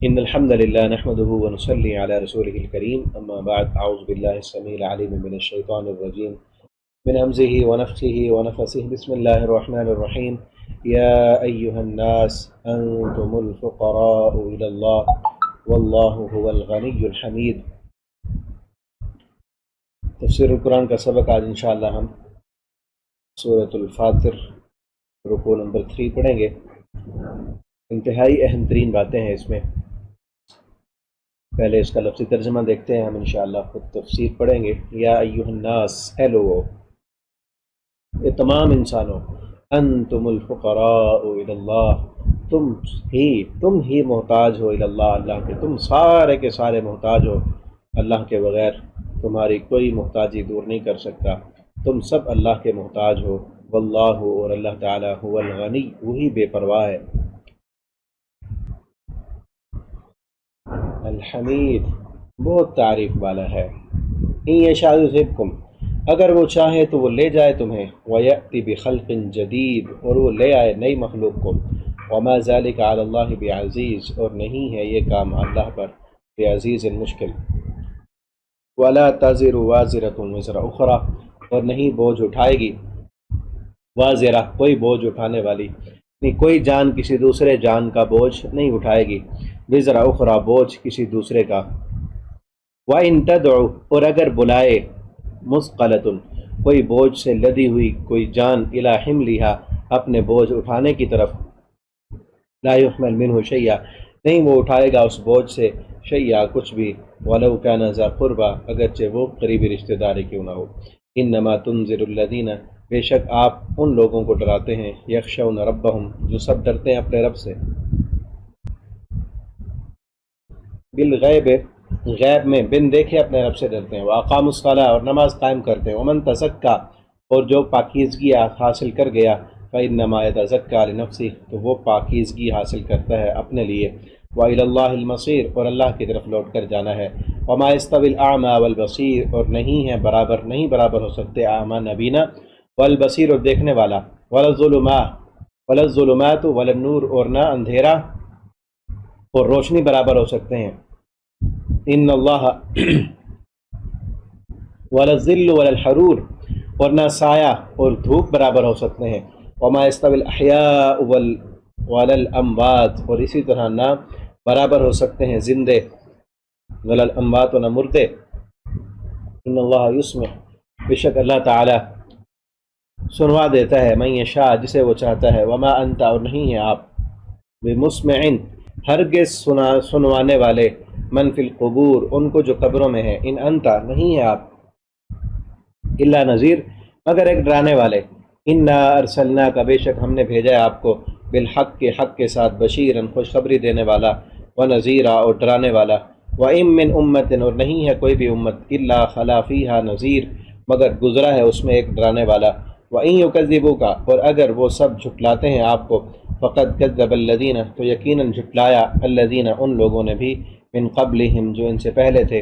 إن الحمد لله نحمده ونصلي على رسوله الكريم أما بعد أعوذ بالله السميع العليم من الشيطان الرجيم من همزه ونفخه ونفسه بسم الله الرحمن الرحيم يا أيها الناس أنتم الفقراء إلى الله والله هو الغني الحميد۔ تفسیر القرآن کا سبق آج انشاءاللہ ہم سورۃ الفاطر رکوع نمبر 3 پڑھیں گے۔ انتہائی اہم ترین باتیں ہیں اس میں۔ پہلے اس کا لفظی ترجمہ دیکھتے ہیں، ہم انشاءاللہ خود تفسیر پڑھیں گے۔ یا ایھا الناس، اے لوگو، اے تمام انسانوں، انتم الفقراء الی اللہ، تم ہی محتاج ہو الی اللہ، اللہ کے، تم سارے کے سارے محتاج ہو اللہ کے بغیر، تمہاری کوئی محتاجی دور نہیں کر سکتا، تم سب اللہ کے محتاج ہو۔ واللہ، اور اللہ تعالی، هو الغنی، وہی بے پرواہ ہے، الحمید، بہت تعریف والا ہے۔ ان یشاء یذھبکم، اگر وہ چاہے تو وہ لے جائے تمہیں، ویأتی بخلق جدید، اور وہ لے آئے نئی مخلوق کو۔ وما ذلک علی اللہ بعزیز، اور نہیں ہے یہ کام اللہ پر بعزیز مشکل۔ ولا تزر وازرۃ وزر اخری، اور نہیں بوجھ اٹھائے گی وازرہ، کوئی بوجھ اٹھانے والی، نہیں کوئی جان کسی دوسرے جان کا بوجھ نہیں اٹھائے گی، وزر اخری، بوجھ کسی دوسرے کا۔ وَإِن تَدْعُ، اور اگر بلائے، مثقلۃ، کوئی بوجھ سے لدی ہوئی کوئی جان، الی حملها، اپنے بوجھ اٹھانے کی طرف، لا يحمل منہ شیئا، نہیں وہ اٹھائے گا اس بوجھ سے شیئا، کچھ بھی، ولو کان ذا قربا، اگرچہ وہ قریبی رشتہ داری کیوں نہ ہو۔ انما تنذر الذین، بے شک آپ ان لوگوں کو ڈراتے ہیں، یخشون ربہم، جو سب ڈرتے ہیں اپنے رب سے، بالغیب، غیب میں، بن دیکھے اپنے رب سے ڈرتے ہیں، واقاموا الصلاۃ، اور نماز قائم کرتے ہیں، ومن تزکا، اور جو پاکیزگی حاصل کر گیا، فإنما یتزکا لنفسہ، تو وہ پاکیزگی حاصل کرتا ہے اپنے لیے، وإلی اللہ المصیر، اور اللہ کی طرف لوٹ کر جانا ہے۔ وما یستوی الاعمی والبصیر، اور نہیں ہے برابر، نہیں برابر ہو سکتے اعمیٰ نابینا، والبصیر، اور دیکھنے والا، ولا الظلمات ولا النور، اور نہ اندھیرا اور روشنی برابر ہو سکتے ہیں۔ ان اللہ ولا الظل ولا الحرور، اور نہ سایہ اور دھوپ برابر ہو سکتے ہیں۔ وما يستوي الاحیاء ولا الاموات، اور اسی طرح نہ برابر ہو سکتے ہیں زندے، ولا الاموات، و نہ مردے۔ ان اللہ یسمع، بے شک اللہ تعالی سنوا دیتا ہے، من یشاء، جسے وہ چاہتا ہے۔ وما انت، اور نہیں ہے آپ، بمسمع، ہرگز سنوانے والے، من فی القبور، ان کو جو قبروں میں ہیں، ان انت، نہیں ہے آپ، الا نذیر، مگر ایک ڈرانے والے۔ انا ارسلناک، بے شک ہم نے بھیجا ہے آپ کو، بالحق، کے حق کے ساتھ، بشیرا، خوشخبری دینے والا، ونذیرا، اور ڈرانے والا۔ وَإِن مِّنْ أُمَّةٍ، اور نہیں ہے کوئی بھی امت، الا خلا فیہا نذیر، مگر گزرا ہے اس میں ایک ڈرانے والا۔ وَإِن يُكَذِّبُوكَ، اور اگر وہ سب جھٹلاتے ہیں آپ کو، فقد كذب الذین، تو یقیناً جھٹلایا، الذین، ان لوگوں نے بھی، من قبلہم، جو ان سے پہلے تھے،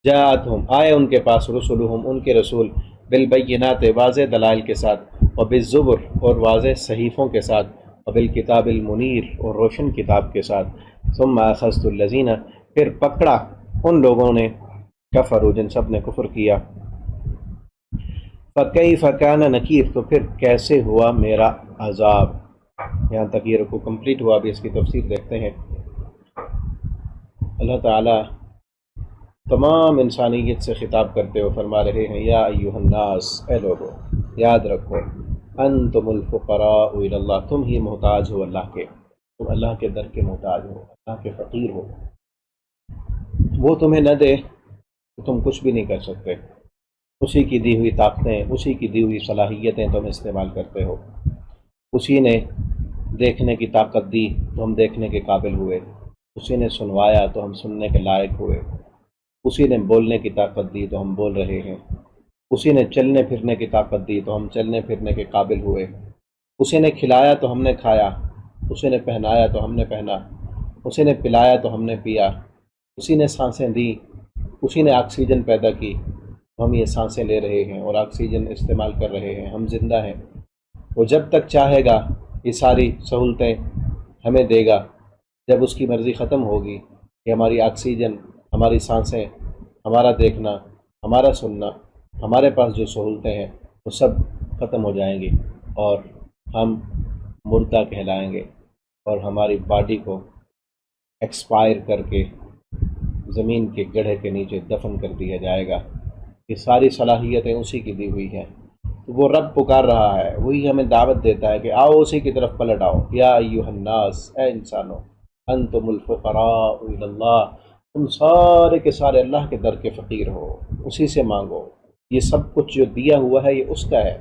جاءتہم، آئے ان کے پاس، رسلہم، ان کے رسول، بالبینات، واضح دلائل کے ساتھ، وبالزبر، اور واضح صحیفوں کے ساتھ، وبالکتاب المنیر، اور روشن کتاب کے ساتھ۔ ثم اخذت الذین، پھر پکڑا ان لوگوں نے، کفروا، جن سب نے کفر کیا، فکیف کان نکیر، تو پھر کیسے ہوا میرا عذاب۔ یہاں تک یہ رکوع کمپلیٹ ہوا، ابھی اس کی تفسیر دیکھتے ہیں۔ اللہ تعالیٰ تمام انسانیت سے خطاب کرتے ہوئے فرما رہے ہیں، یا ایھا الناس، اے لوگو، یاد رکھو، انتم الفقراء الی اللہ، تم ہی محتاج ہو اللہ کے، تم اللہ کے در کے محتاج ہو، اللہ کے فقیر ہو۔ وہ تمہیں نہ دے تو تم کچھ بھی نہیں کر سکتے، اسی کی دی ہوئی طاقتیں، اسی کی دی ہوئی صلاحیتیں تم استعمال کرتے ہو۔ اسی نے دیکھنے کی طاقت دی تو ہم دیکھنے کے قابل ہوئے، اسی نے سنوایا تو ہم سننے کے لائق ہوئے، اسی نے بولنے کی طاقت دی تو ہم بول رہے ہیں، اسی نے چلنے پھرنے کی طاقت دی تو ہم چلنے پھرنے کے قابل ہوئے، اسی نے کھلایا تو ہم نے کھایا، اسی نے پہنایا تو ہم نے پہنا، اسی نے پلایا تو ہم نے پیا، اسی نے سانسیں دی، اسی نے آکسیجن پیدا کی، ہم یہ سانسیں لے رہے ہیں اور آکسیجن استعمال کر رہے ہیں، ہم زندہ ہیں۔ وہ جب تک چاہے گا یہ ساری سہولتیں ہمیں دے گا، جب اس کی مرضی ختم ہوگی کہ ہماری آکسیجن، ہماری سانسیں، ہمارا دیکھنا، ہمارا سننا، ہمارے پاس جو سہولتیں ہیں وہ سب ختم ہو جائیں گی اور ہم مردہ کہلائیں گے، اور ہماری باڈی کو ایکسپائر کر کے زمین کے گڑھے کے نیچے دفن کر دیا جائے گا۔ یہ ساری صلاحیتیں اسی کی دی ہوئی ہیں۔ تو وہ رب پکار رہا ہے، وہی ہمیں دعوت دیتا ہے کہ آؤ اسی کی طرف پلٹ آؤ۔ یا ایھا الناس، اے انسانوں، انتم الفقراء الی اللہ، تم سارے کے سارے اللہ کے در کے فقیر ہو، اسی سے مانگو۔ یہ سب کچھ جو دیا ہوا ہے یہ اس کا ہے،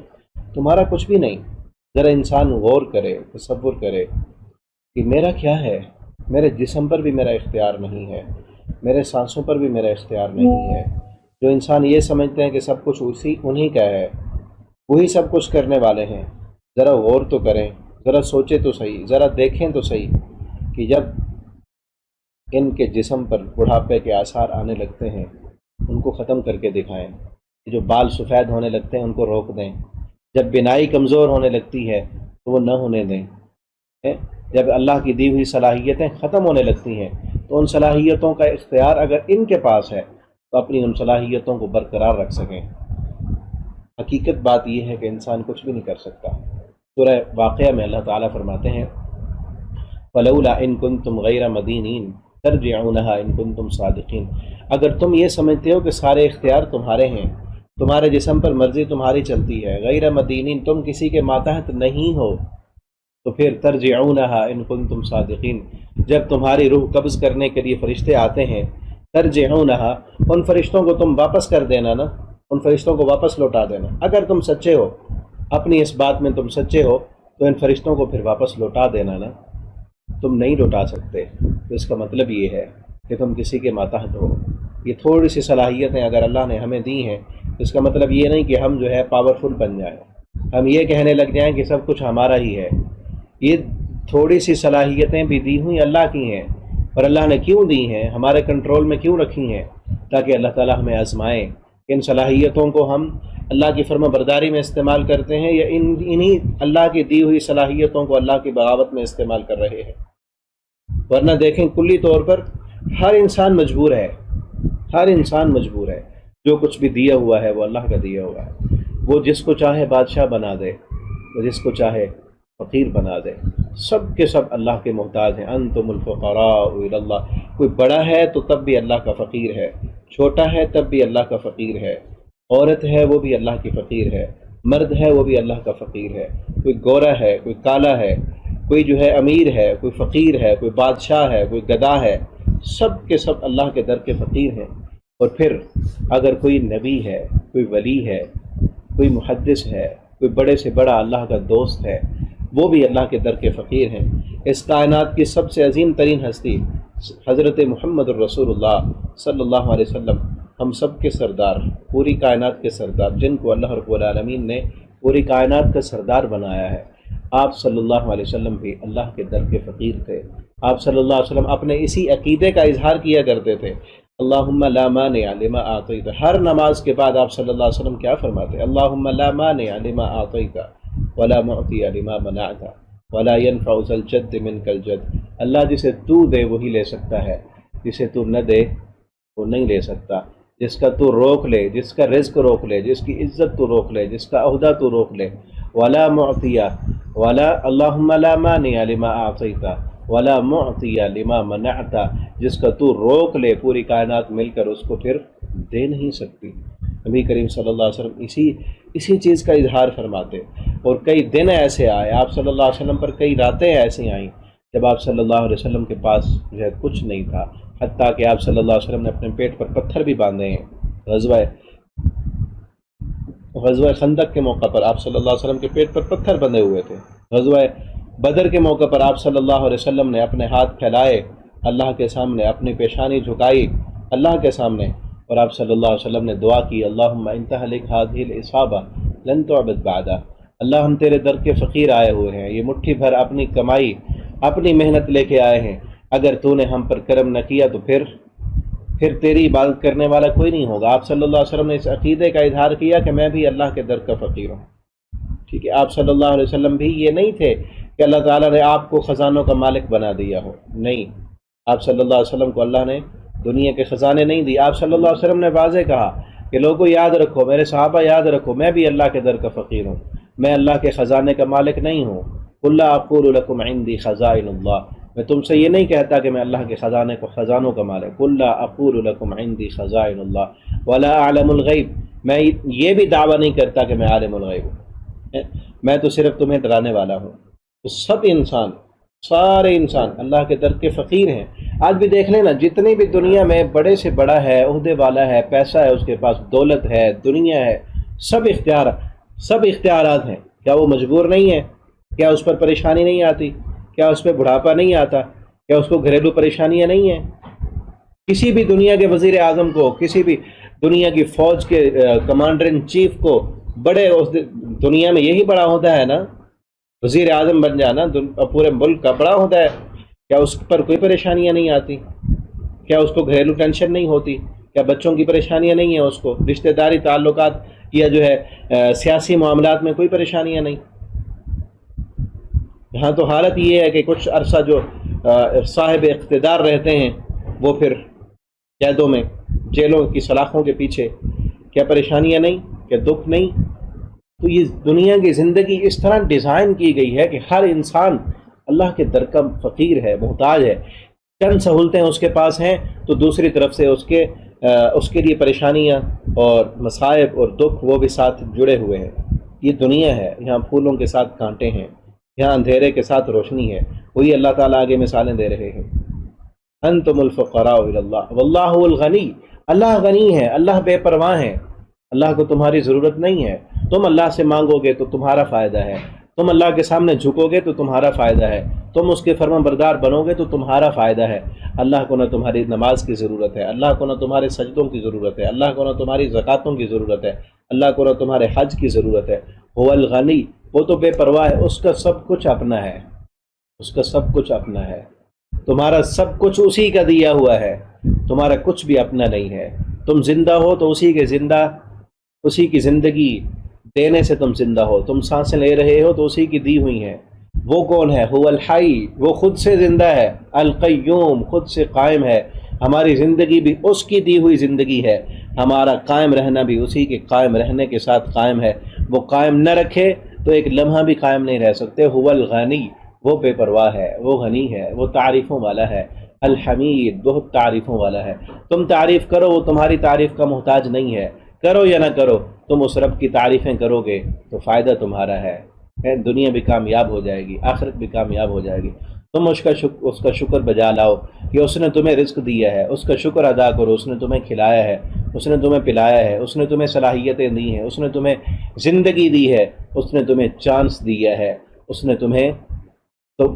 تمہارا کچھ بھی نہیں۔ ذرا انسان غور کرے، تصور کرے کہ میرا کیا ہے، میرے جسم پر بھی میرا اختیار نہیں ہے، میرے سانسوں پر بھی میرا اختیار نہیں ہے۔ جو انسان یہ سمجھتے ہیں کہ سب کچھ انہی کا ہے، وہی سب کچھ کرنے والے ہیں، ذرا غور تو کریں، ذرا سوچیں تو صحیح، ذرا دیکھیں تو صحیح کہ جب ان کے جسم پر بڑھاپے کے آثار آنے لگتے ہیں ان کو ختم کر کے دکھائیں، جو بال سفید ہونے لگتے ہیں ان کو روک دیں، جب بینائی کمزور ہونے لگتی ہے تو وہ نہ ہونے دیں، جب اللہ کی دی ہوئی صلاحیتیں ختم ہونے لگتی ہیں تو ان صلاحیتوں کا اختیار اگر ان کے پاس ہے تو اپنی ان صلاحیتوں کو برقرار رکھ سکیں۔ حقیقت بات یہ ہے کہ انسان کچھ بھی نہیں کر سکتا۔ سورہ واقعہ میں اللہ تعالیٰ فرماتے ہیں فَلَوْلَا إِن كُنتُمْ غَيْرَ مَدِينِينَ تَرْجِعُونَهَا إِن كُنتُمْ صَادِقِينَ۔ اگر تم یہ سمجھتے ہو کہ سارے اختیار تمہارے ہیں، تمہارے جسم پر مرضی تمہاری چلتی ہے، غیر مدینین، تم کسی کے ماتحت نہیں ہو، تو پھر ترجعونها ان کنتم صادقین، جب تمہاری روح قبض کرنے کے لیے فرشتے آتے ہیں، ترجعونها، ان فرشتوں کو تم واپس کر دینا نا، ان فرشتوں کو واپس لوٹا دینا۔ اگر تم سچے ہو، اپنی اس بات میں تم سچے ہو تو ان فرشتوں کو پھر واپس لوٹا دینا نا۔ تم نہیں لوٹا سکتے تو اس کا مطلب یہ ہے کہ تم کسی کے ماتحت ہو۔ یہ تھوڑی سی صلاحیتیں اگر اللہ نے ہمیں دی ہیں تو اس کا مطلب یہ نہیں کہ ہم جو ہے پاورفل بن جائیں، ہم یہ کہنے لگ جائیں کہ سب کچھ ہمارا ہی ہے۔ یہ تھوڑی سی صلاحیتیں بھی دی ہوئی اللہ کی ہیں، اور اللہ نے کیوں دی ہیں، ہمارے کنٹرول میں کیوں رکھی ہیں؟ تاکہ اللہ تعالیٰ ہمیں آزمائے کہ ان صلاحیتوں کو ہم اللہ کی فرما برداری میں استعمال کرتے ہیں یا انہی اللہ کی دی ہوئی صلاحیتوں کو اللہ کی بغاوت میں استعمال کر رہے ہیں۔ ورنہ دیکھیں کلی طور پر ہر انسان مجبور ہے، ہر انسان مجبور ہے، جو کچھ بھی دیا ہوا ہے وہ اللہ کا دیا ہوا ہے۔ وہ جس کو چاہے بادشاہ بنا دے، وہ جس کو چاہے فقیر بنا دے، سب کے سب اللہ کے محتاج ہیں۔ انتم الفقراء الی اللہ، کوئی بڑا ہے تو تب بھی اللہ کا فقیر ہے، چھوٹا ہے تب بھی اللہ کا فقیر ہے، عورت ہے وہ بھی اللہ کی فقیر ہے، مرد ہے وہ بھی اللہ کا فقیر ہے، کوئی گورا ہے، کوئی کالا ہے، کوئی جو ہے امیر ہے، کوئی فقیر ہے، کوئی بادشاہ ہے، کوئی گدا ہے، سب کے سب اللہ کے در کے فقیر ہیں۔ اور پھر اگر کوئی نبی ہے، کوئی ولی ہے، کوئی محدث ہے، کوئی بڑے سے بڑا اللہ کا دوست ہے، وہ بھی اللہ کے در کے فقیر ہیں۔ اس کائنات کی سب سے عظیم ترین ہستی حضرت محمد الرسول اللہ صلی اللہ علیہ وسلم، ہم سب کے سردار، پوری کائنات کے سردار، جن کو اللہ رب العالمین نے پوری کائنات کا سردار بنایا ہے، آپ صلی اللہ علیہ وسلم بھی اللہ کے در کے فقیر تھے۔ آپ صلی اللہ علیہ وسلم اپنے اسی عقیدے کا اظہار کیا کرتے تھے، اللہم لا مانع لما اعطیت۔ ہر نماز کے بعد آپ صلی اللہ علیہ وسلم کیا فرماتے؟ اللہم لا مانع لما اعطیت ولا معطی لما منعت ولا ينفع ذا الجد منک الجد۔ اللہ جسے تو دے وہی لے سکتا ہے، جسے تو نہ دے وہ نہیں لے سکتا۔ جس کا تو روک لے، جس کا رزق روک لے، جس کی عزت تو روک لے، جس کا عہدہ تو روک لے، ولا معطی ولا اللہم لا مانع لما اعطیت ولا معطی لما منعت، جس کا تو روک لے پوری کائنات مل کر اس کو پھر دے نہیں سکتی۔ نبی کریم صلی اللہ علیہ وسلم اسی چیز کا اظہار فرماتے۔ اور کئی دن ایسے آئے آپ صلی اللہ علیہ وسلم پر، کئی راتیں ایسی آئیں جب آپ صلی اللہ علیہ وسلم کے پاس جو ہے کچھ نہیں تھا، حتیٰ کہ آپ صلی اللہ علیہ وسلم نے اپنے پیٹ پر پتھر بھی باندھے ہیں۔ غزوہ خندق کے موقع پر آپ صلی اللہ علیہ وسلم کے پیٹ پر پتھر بندھے ہوئے تھے۔ غزوہ بدر کے موقع پر آپ صلی اللہ علیہ وسلم نے اپنے ہاتھ پھیلائے اللہ کے سامنے، اپنی پیشانی جھکائی اللہ کے سامنے، اور آپ صلی اللہ علیہ وسلم نے دعا کی اللہم ان تہلک ہذہ العصابہ لن تعبد بعدہ۔ اللہ ہم تیرے در کے فقیر آئے ہوئے ہیں، یہ مٹھی بھر اپنی کمائی اپنی محنت لے کے آئے ہیں، اگر تو نے ہم پر کرم نہ کیا تو پھر تیری عبادت کرنے والا کوئی نہیں ہوگا۔ آپ صلی اللہ علیہ وسلم نے اس عقیدے کا اظہار کیا کہ میں بھی اللہ کے در کا فقیر ہوں۔ ٹھیک ہے، آپ صلی اللہ علیہ وسلم بھی یہ نہیں تھے کہ اللہ تعالیٰ نے آپ کو خزانوں کا مالک بنا دیا ہو، نہیں، آپ صلی اللہ علیہ وسلم کو اللہ نے دنیا کے خزانے نہیں دی. آپ صلی اللہ علیہ وسلم نے واضح کہا کہ لوگوں یاد رکھو، میرے صحابہ یاد رکھو، میں بھی اللہ کے در کا فقیر ہوں، میں اللہ کے خزانے کا مالک نہیں ہوں. قل لا اقول لکم عندی خزائن اللہ، میں تم سے یہ نہیں کہتا کہ میں اللہ کے خزانوں کا مالک. قل لا اقول لکم عندی خزائن اللہ ولا اعلم الغیب، میں یہ بھی دعویٰ نہیں کرتا کہ میں عالم الغیب ہوں، میں تو صرف تمہیں ڈرانے والا ہوں. تو سب انسان، سارے انسان اللہ کے در کے فقیر ہیں. آج بھی دیکھ لینا، جتنی بھی دنیا میں بڑے سے بڑا ہے، عہدے والا ہے، پیسہ ہے اس کے پاس، دولت ہے، دنیا ہے، سب اختیارات ہیں. کیا وہ مجبور نہیں ہے؟ کیا اس پر پریشانی نہیں آتی؟ کیا اس پہ بڑھاپا نہیں آتا؟ کیا اس کو گھریلو پریشانیاں نہیں ہیں؟ کسی بھی دنیا کے وزیر اعظم کو، کسی بھی دنیا کی فوج کے کمانڈر ان چیف کو، بڑے دنیا میں یہی بڑا عہدہ ہے نا، وزیر اعظم بن جانا پورے ملک کا بڑا عہدہ ہے. کیا اس پر کوئی پریشانیاں نہیں آتی؟ کیا اس کو گھریلو ٹینشن نہیں ہوتی؟ کیا بچوں کی پریشانیاں نہیں ہیں؟ اس کو رشتہ داری تعلقات یا جو ہے سیاسی معاملات میں کوئی پریشانیاں نہیں؟ یہاں تو حالت یہ ہے کہ کچھ عرصہ جو صاحب اقتدار رہتے ہیں وہ پھر قیدوں میں، جیلوں کی سلاخوں کے پیچھے. کیا پریشانیاں نہیں؟ کیا دکھ نہیں؟ تو یہ دنیا کی زندگی اس طرح ڈیزائن کی گئی ہے کہ ہر انسان اللہ کے در کا فقیر ہے، محتاج ہے. چند سہولتیں اس کے پاس ہیں تو دوسری طرف سے اس کے لیے پریشانیاں اور مصائب اور دکھ وہ بھی ساتھ جڑے ہوئے ہیں. یہ دنیا ہے، یہاں پھولوں کے ساتھ کانٹے ہیں، یہاں اندھیرے کے ساتھ روشنی ہے. وہی اللہ تعالیٰ آگے مثالیں دے رہے ہیں. انتم الفقراء الی اللہ واللہ الغنی، اللہ غنی ہے، اللہ بے پرواہ ہے، اللہ کو تمہاری ضرورت نہیں ہے. تم اللہ سے مانگو گے تو تمہارا فائدہ ہے، تم اللہ کے سامنے جھکو گے تو تمہارا فائدہ ہے، تم اس کے فرمان بردار بنو گے تو تمہارا فائدہ ہے. اللہ کو نہ تمہاری نماز کی ضرورت ہے، اللہ کو نہ تمہارے سجدوں کی ضرورت ہے، اللہ کو نہ تمہاری زکاتوں کی ضرورت ہے، اللہ کو نہ تمہارے حج کی ضرورت ہے. هو الغنی، وہ تو بے پرواہ ہے، اس کا سب کچھ اپنا ہے، اس کا سب کچھ اپنا ہے. تمہارا سب کچھ اسی کا دیا ہوا ہے، تمہارا کچھ بھی اپنا نہیں ہے. تم زندہ ہو تو اسی کی زندگی دینے سے تم زندہ ہو. تم سانسیں لے رہے ہو تو اسی کی دی ہوئی ہیں. وہ کون ہے؟ هو الحی، وہ خود سے زندہ ہے. القیوم، خود سے قائم ہے. ہماری زندگی بھی اس کی دی ہوئی زندگی ہے، ہمارا قائم رہنا بھی اسی کے قائم رہنے کے ساتھ قائم ہے. وہ قائم نہ رکھے تو ایک لمحہ بھی قائم نہیں رہ سکتے. هو الغنی، وہ بے پرواہ ہے، وہ غنی ہے، وہ تعریفوں والا ہے. الحمید، بہت تعریفوں والا ہے. تم تعریف کرو، وہ تمہاری تعریف کا محتاج نہیں ہے. کرو یا نہ کرو، تم اس رب کی تعریفیں کرو گے تو فائدہ تمہارا ہے. دنیا بھی کامیاب ہو جائے گی، آخرت بھی کامیاب ہو جائے گی. تم اس کا شکر بجا لاؤ کہ اس نے تمہیں رزق دیا ہے، اس کا شکر ادا کرو. اس نے تمہیں کھلایا ہے، اس نے تمہیں پلایا ہے، اس نے تمہیں صلاحیتیں دی ہیں، اس نے تمہیں زندگی دی ہے، اس نے تمہیں چانس دیا ہے، اس نے تمہیں تو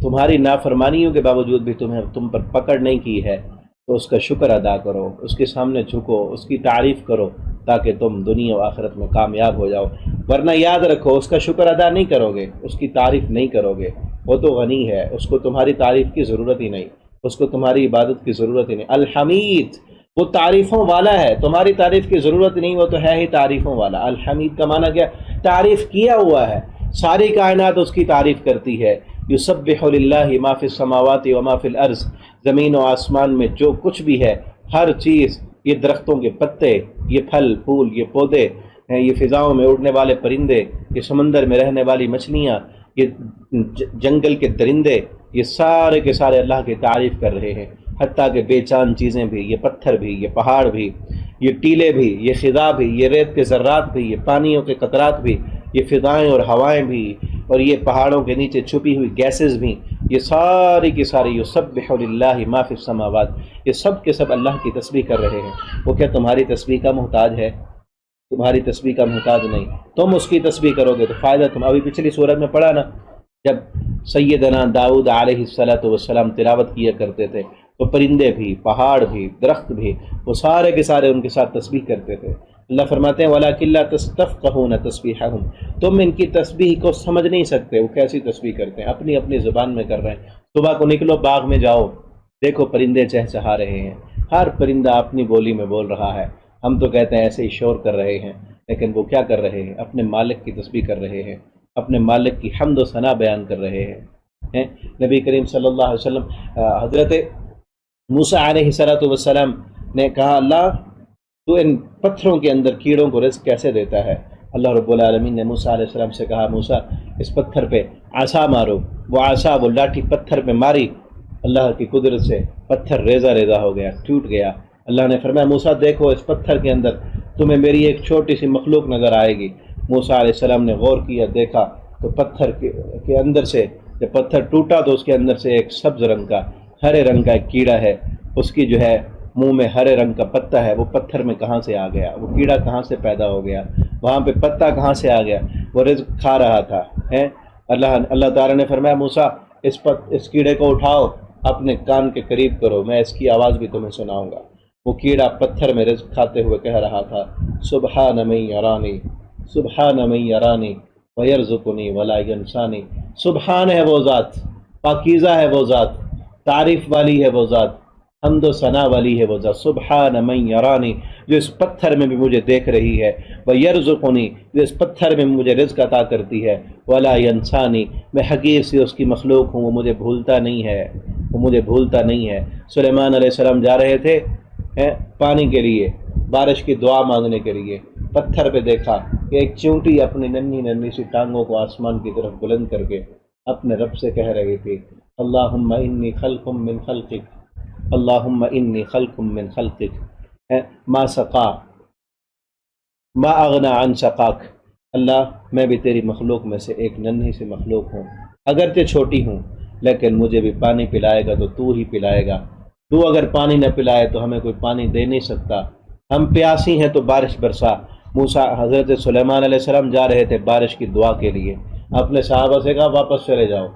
تمہاری نافرمانیوں کے باوجود بھی تم پر پکڑ نہیں کی ہے. تو اس کا شکر ادا کرو، اس کے سامنے جھکو، اس کی تعریف کرو تاکہ تم دنیا و آخرت میں کامیاب ہو جاؤ. ورنہ یاد رکھو، اس کا شکر ادا نہیں کرو گے، اس کی تعریف نہیں کرو گے، وہ تو غنی ہے، اس کو تمہاری تعریف کی ضرورت ہی نہیں، اس کو تمہاری عبادت کی ضرورت ہی نہیں. الحمید، وہ تعریفوں والا ہے، تمہاری تعریف کی ضرورت نہیں، وہ تو ہے ہی تعریفوں والا. الحمید کا معنی کیا؟ تعریف کیا ہوا ہے، ساری کائنات اس کی تعریف کرتی ہے. یسبح للہ ما فی السماوات و ما فی الارض، زمین و آسمان میں جو کچھ بھی ہے، ہر چیز، یہ درختوں کے پتے، یہ پھل پھول، یہ پودے، یہ فضاؤں میں اڑنے والے پرندے، یہ سمندر میں رہنے والی مچھلیاں، یہ جنگل کے درندے، یہ سارے کے سارے اللہ کی تعریف کر رہے ہیں. حتیٰ کہ بے جان چیزیں بھی، یہ پتھر بھی، یہ پہاڑ بھی، یہ ٹیلے بھی، یہ خضا بھی، یہ ریت کے ذرات بھی، یہ پانیوں کے قطرات بھی، یہ فضائیں اور ہوائیں بھی، اور یہ پہاڑوں کے نیچے چھپی ہوئی گیسز بھی، یہ ساری کی ساری یسبح للہ ما فی السماوات، یہ سب کے سب اللہ کی تسبیح کر رہے ہیں. وہ کیا تمہاری تسبیح کا محتاج ہے؟ تمہاری تسبیح کا محتاج نہیں. تم اس کی تسبیح کرو گے تو فائدہ تم. ابھی پچھلی سورت میں پڑھا نا، جب سیدنا داؤد علیہ السلام تلاوت کیا کرتے تھے تو پرندے بھی، پہاڑ بھی، درخت بھی، وہ سارے کے سارے ان کے ساتھ تسبیح کرتے تھے. اللہ فرماتے ہیں وَلَكِنْ لَا تَسْتَفْقَهُونَ تَسْبِيحَهُمْ، تم ان کی تسبیح کو سمجھ نہیں سکتے، وہ کیسی تسبیح کرتے ہیں، اپنی اپنی زبان میں کر رہے ہیں. صبح کو نکلو، باغ میں جاؤ، دیکھو پرندے چہچہا رہے ہیں، ہر پرندہ اپنی بولی میں بول رہا ہے. ہم تو کہتے ہیں ایسے ہی شور کر رہے ہیں، لیکن وہ کیا کر رہے ہیں؟ اپنے مالک کی تسبیح کر رہے ہیں، اپنے مالک کی حمد و ثنا بیان کر رہے ہیں. نبی کریم صلی اللہ علیہ وسلم حضرت موسیٰ علیہ السلام نے کہا اللہ تو ان پتھروں کے اندر کیڑوں کو رزق کیسے دیتا ہے؟ اللہ رب العالمین نے موسیٰ علیہ السلام سے کہا موسیٰ اس پتھر پہ عصا مارو، وہ لاٹھی پتھر پہ ماری، اللہ کی قدرت سے پتھر ریزہ ریزہ ہو گیا، ٹوٹ گیا۔ اللہ نے فرمایا موسیٰ دیکھو اس پتھر کے اندر تمہیں میری ایک چھوٹی سی مخلوق نظر آئے گی۔ موسیٰ علیہ السلام نے غور کیا، دیکھا تو پتھر کے اندر سے جب پتھر ٹوٹا تو اس کے اندر سے ایک سبز رنگ کا، ہرے رنگ کا ایک کیڑا ہے، اس کی جو ہے منہ میں ہرے رنگ کا پتا ہے، وہ پتھر میں کہاں سے آ گیا؟ وہ کیڑا کہاں سے پیدا ہو گیا؟ وہاں پہ پتا کہاں سے آ گیا؟ وہ رزق کھا رہا تھا۔ اللہ تعالیٰ نے فرمایا موسیٰ اس کیڑے کو اٹھاؤ، اپنے کان کے قریب کرو، میں اس کی آواز بھی تمہیں سناؤں گا۔ وہ کیڑا پتھر میں رزق کھاتے ہوئے کہہ رہا تھا سبحان من یرانی، سبحان من یرانی ویرزقنی ولا ینسانی۔ سبحان ہے وہ ذات، پاکیزہ ہے وہ ذات، تعریف والی ہے وہ ذات، حمد و ثنا والی ہے وہ ذات، سبحان من یرانی، جو اس پتھر میں بھی مجھے دیکھ رہی ہے، ویرزقنی، جو اس پتھر میں مجھے رزق عطا کرتی ہے، ولا ینسانی، میں حقیر سے اس کی مخلوق ہوں، وہ مجھے بھولتا نہیں ہے، وہ مجھے بھولتا نہیں ہے۔ سلیمان علیہ السلام جا رہے تھے پانی کے لیے، بارش کی دعا مانگنے کے لیے، پتھر پہ دیکھا کہ ایک چونٹی اپنی ننھی ننھی سی ٹانگوں کو آسمان کی طرف بلند کر کے اپنے رب سے کہہ رہی تھی اللہم انی خلق من خلقک، اللہم انی خلق من خلقک، ما سقا ما اغنا عن سقاک، اللہ میں بھی تیری مخلوق میں سے ایک ننھی سی مخلوق ہوں، اگرچہ چھوٹی ہوں لیکن مجھے بھی پانی پلائے گا تو ہی پلائے گا، تو اگر پانی نہ پلائے تو ہمیں کوئی پانی دے نہیں سکتا، ہم پیاسی ہیں تو بارش برسا۔ موسیٰ حضرت سلیمان علیہ السلام جا رہے تھے بارش کی دعا کے لیے، اپنے صحابہ سے کہا واپس چلے جاؤ،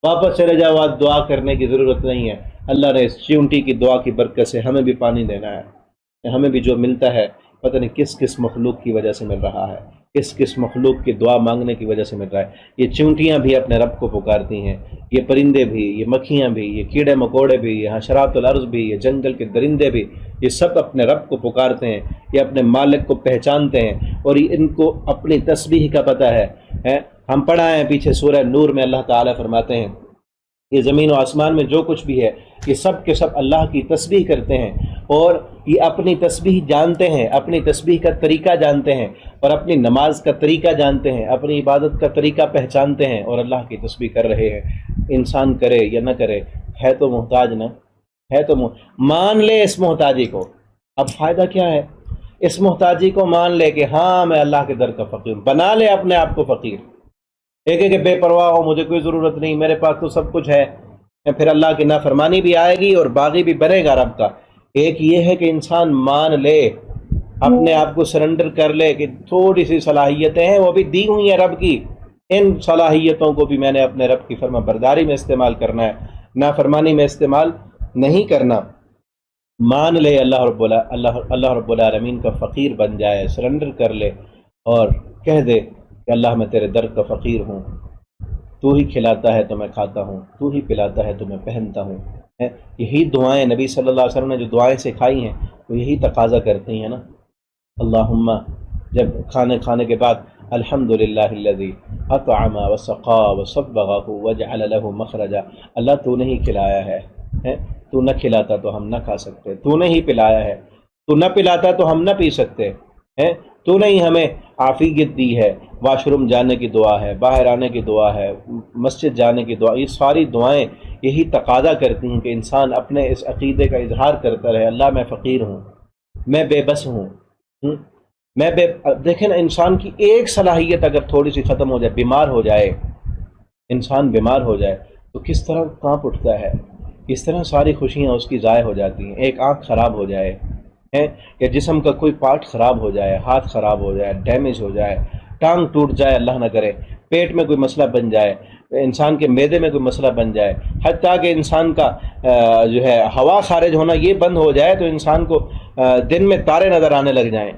واپس چلے جاؤ، آج دعا کرنے کی ضرورت نہیں ہے، اللہ نے اس چیونٹی کی دعا کی برکت سے ہمیں بھی پانی دینا ہے، ہمیں بھی جو ملتا ہے پتہ نہیں کس کس مخلوق کی وجہ سے مل رہا ہے، کس کس مخلوق کی دعا مانگنے کی وجہ سے مل رہا ہے۔ یہ چیونٹیاں بھی اپنے رب کو پکارتی ہیں، یہ پرندے بھی، یہ مکھیاں بھی، یہ کیڑے مکوڑے بھی، یہ حشرات الارض بھی، یہ جنگل کے درندے بھی، یہ سب اپنے رب کو پکارتے ہیں، یہ اپنے مالک کو پہچانتے ہیں، اور ان کو اپنی تسبیح کا پتہ ہے۔ ہم پڑھا ہے پیچھے سورہ نور میں اللہ تعالیٰ فرماتے ہیں یہ زمین و آسمان میں جو کچھ بھی ہے یہ سب کے سب اللہ کی تسبیح کرتے ہیں، اور یہ اپنی تسبیح جانتے ہیں، اپنی تسبیح کا طریقہ جانتے ہیں، اور اپنی نماز کا طریقہ جانتے ہیں، اپنی عبادت کا طریقہ پہچانتے ہیں، اور اللہ کی تسبیح کر رہے ہیں۔ انسان کرے یا نہ کرے، ہے تو محتاج نہ، ہے تو مان لے اس محتاجی کو۔ اب فائدہ کیا ہے؟ اس محتاجی کو مان لے کہ ہاں میں اللہ کے در کا فقیر، بنا لے اپنے آپ کو فقیر، ایک ہے کہ بے پرواہ ہو، مجھے کوئی ضرورت نہیں، میرے پاس تو سب کچھ ہے، پھر اللہ کی نافرمانی بھی آئے گی اور باغی بھی بنے گا رب کا۔ ایک یہ ہے کہ انسان مان لے، اپنے آپ کو سرنڈر کر لے کہ تھوڑی سی صلاحیتیں ہیں وہ بھی دی ہوئی ہیں رب کی، ان صلاحیتوں کو بھی میں نے اپنے رب کی فرما برداری میں استعمال کرنا ہے، نافرمانی میں استعمال نہیں کرنا۔ مان لے اللہ رب العالمین کا فقیر بن جائے، سرنڈر کر لے اور کہہ دے کہ اللہ میں تیرے در کا فقیر ہوں، تو ہی کھلاتا ہے تو میں کھاتا ہوں، تو ہی پلاتا ہے تو میں پہنتا ہوں۔ یہی دعائیں نبی صلی اللہ علیہ وسلم نے جو دعائیں سکھائی ہیں وہ یہی تقاضا کرتی ہیں نا۔ اللہم، جب کھانے کے بعد الحمدللہ الذی اطعم وسقا وصبغہ وجعل لہ مخرجا، اللہ تو نے ہی کھلایا ہے، تو نہ کھلاتا تو ہم نہ کھا سکتے، تو نے ہی پلایا ہے، تو نہ پلاتا تو ہم نہ پی سکتے، تو نے ہی ہمیں عافیت دی ہے، واش روم جانے کی دعا ہے، باہر آنے کی دعا ہے، مسجد جانے کی دعا، یہ ساری دعائیں یہی تقاضا کرتی ہیں کہ انسان اپنے اس عقیدے کا اظہار کرتا رہے اللہ میں فقیر ہوں، میں بے بس ہوں، دیکھیں نا انسان کی ایک صلاحیت اگر تھوڑی سی ختم ہو جائے، بیمار ہو جائے، انسان بیمار ہو جائے تو کس طرح کانپ اٹھتا ہے، کس طرح ساری خوشیاں اس کی ضائع ہو جاتی ہیں۔ ایک آنکھ خراب ہو جائے یا جسم کا کوئی پارٹ خراب ہو جائے، ہاتھ خراب ہو جائے، ڈیمیج ہو جائے، ٹانگ ٹوٹ جائے اللہ نہ کرے، پیٹ میں کوئی مسئلہ بن جائے، انسان کے معدے میں کوئی مسئلہ بن جائے، حتیٰ کہ انسان کا جو ہے ہوا خارج ہونا یہ بند ہو جائے تو انسان کو دن میں تارے نظر آنے لگ جائیں۔